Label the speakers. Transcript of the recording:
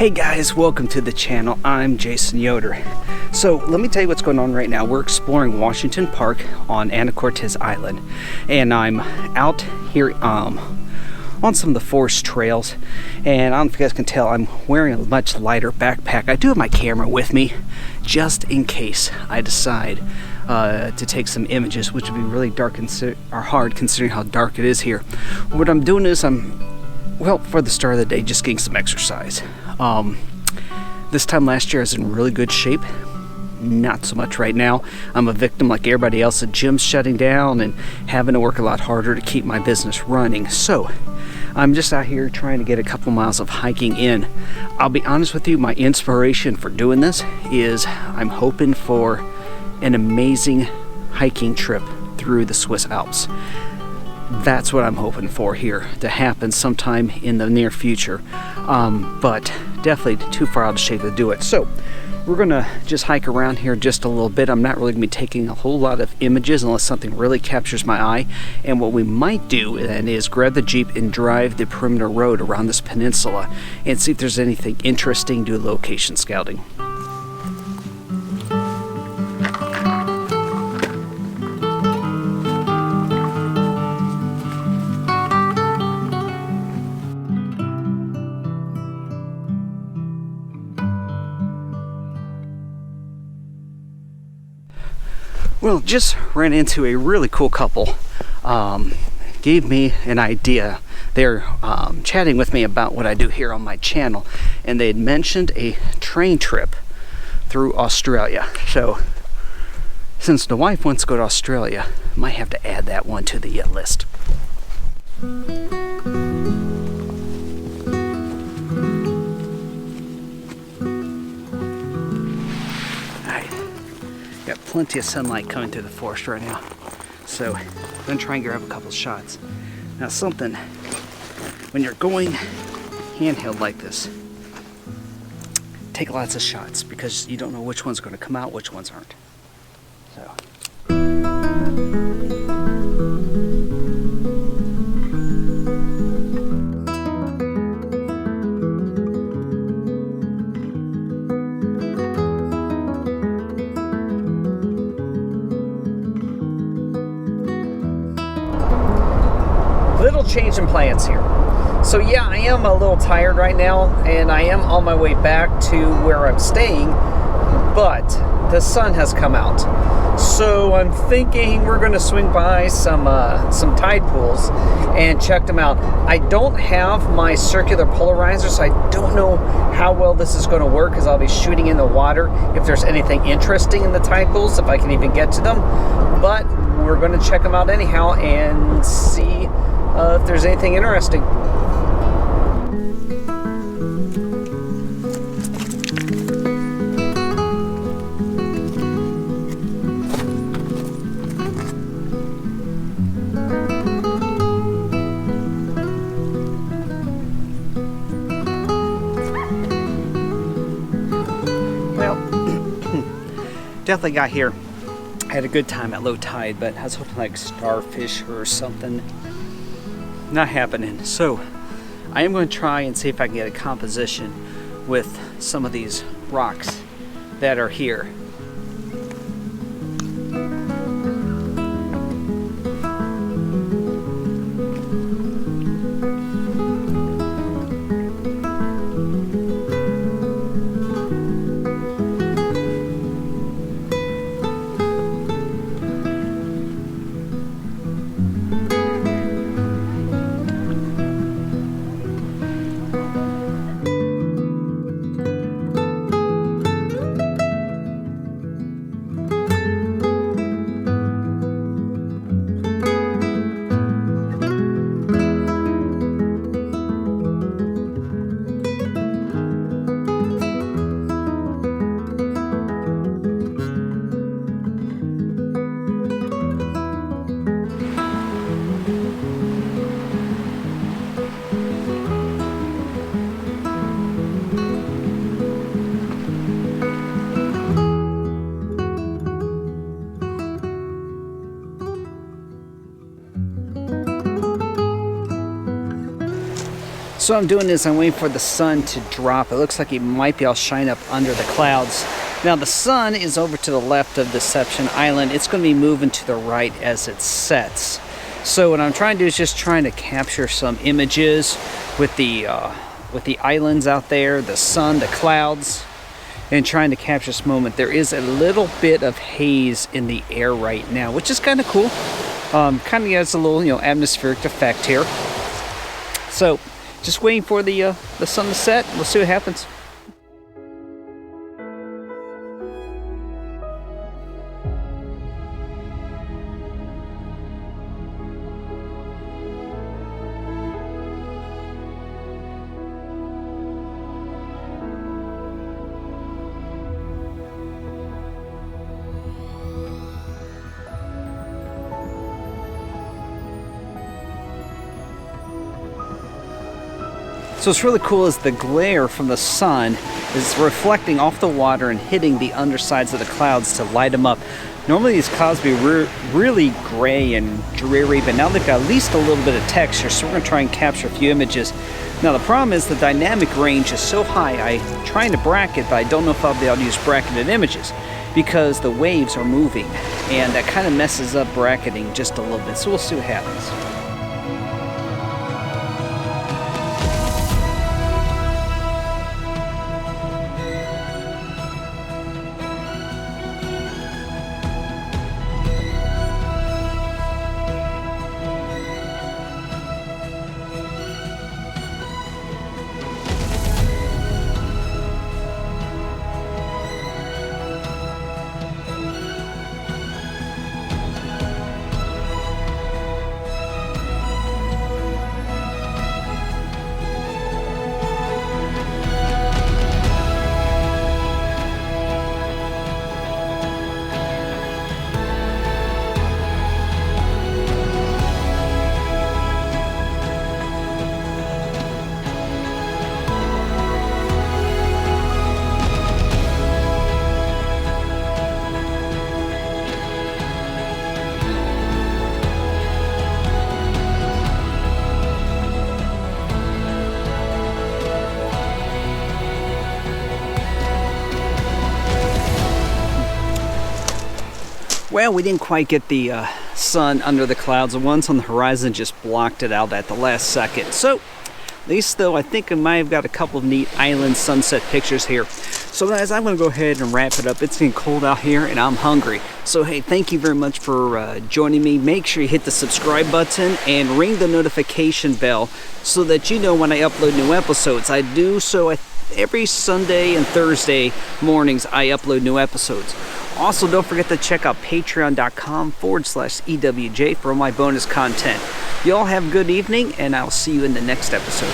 Speaker 1: Hey guys, welcome to the channel. I'm Jason Yoder. So let me tell you what's going on right now. We're exploring Washington Park on Anacortes Island, and I'm out here on some of the forest trails, and I don't know if you guys can tell, I'm wearing a much lighter backpack. I do have my camera with me just in case I decide to take some images, which would be really dark or hard considering how dark it is here. What I'm doing is well, for the start of the day, just getting some exercise. This time last year I was in really good shape. Not so much right now. I'm a victim like everybody else. The gym's shutting down and having to work a lot harder to keep my business running. So I'm just out here trying to get a couple miles of hiking in. I'll be honest with you, my inspiration for doing this is I'm hoping for an amazing hiking trip through the Swiss Alps. That's what I'm hoping for here to happen sometime in the near future, but definitely too far out of shape to do it. So we're gonna just hike around here just a little bit. I'm not really gonna be taking a whole lot of images unless something really captures my eye. And what we might do then is grab the Jeep and drive the perimeter road around this peninsula and see if there's anything interesting, do location scouting. Well, just ran into a really cool couple. Gave me an idea. They're chatting with me about what I do here on my channel, and they had mentioned a train trip through Australia. So since the wife wants to go to Australia, I might have to add that one to the list. Got plenty of sunlight coming through the forest right now, so I'm gonna try and grab a couple shots. Now, something when you're going handheld like this, take lots of shots because you don't know which one's going to come out, which ones aren't. So. Little change in plans here. So yeah, I am a little tired right now, and I am on my way back to where I'm staying, but the sun has come out. So I'm thinking we're gonna swing by some tide pools and check them out. I don't have my circular polarizer, so I don't know how well this is gonna work, because I'll be shooting in the water if there's anything interesting in the tide pools, if I can even get to them. But we're gonna check them out anyhow and see if there's anything interesting. Well, definitely got here. I had a good time at low tide, but I was hoping like starfish or something. Not happening. So I am going to try and see if I can get a composition with some of these rocks that are here. So what I'm doing is I'm waiting for the sun to drop. It looks like it might be all shine up under the clouds. Now the sun is over to the left of Deception Island. It's going to be moving to the right as it sets. So what I'm trying to do is just trying to capture some images with the islands out there, the sun, the clouds, and trying to capture this moment. There is a little bit of haze in the air right now, which is kind of cool. Kind of gives a little, atmospheric effect here. So just waiting for the sun to set. We'll see what happens. So what's really cool is the glare from the sun is reflecting off the water and hitting the undersides of the clouds to light them up. Normally these clouds would be really gray and dreary, but now they've got at least a little bit of texture, so we're going to try and capture a few images. Now the problem is the dynamic range is so high, I'm trying to bracket, but I don't know if I'll be able to use bracketed images because the waves are moving, and that kind of messes up bracketing just a little bit, so we'll see what happens. Well, we didn't quite get the sun under the clouds. The ones on the horizon just blocked it out at the last second. So, at least though, I think I might have got a couple of neat island sunset pictures here. So guys, I'm going to go ahead and wrap it up. It's getting cold out here and I'm hungry. So hey, thank you very much for joining me. Make sure you hit the subscribe button and ring the notification bell so that you know when I upload new episodes. I do so every Sunday and Thursday mornings. I upload new episodes. Also, don't forget to check out patreon.com/EWJ for all my bonus content. You all have a good evening, and I'll see you in the next episode.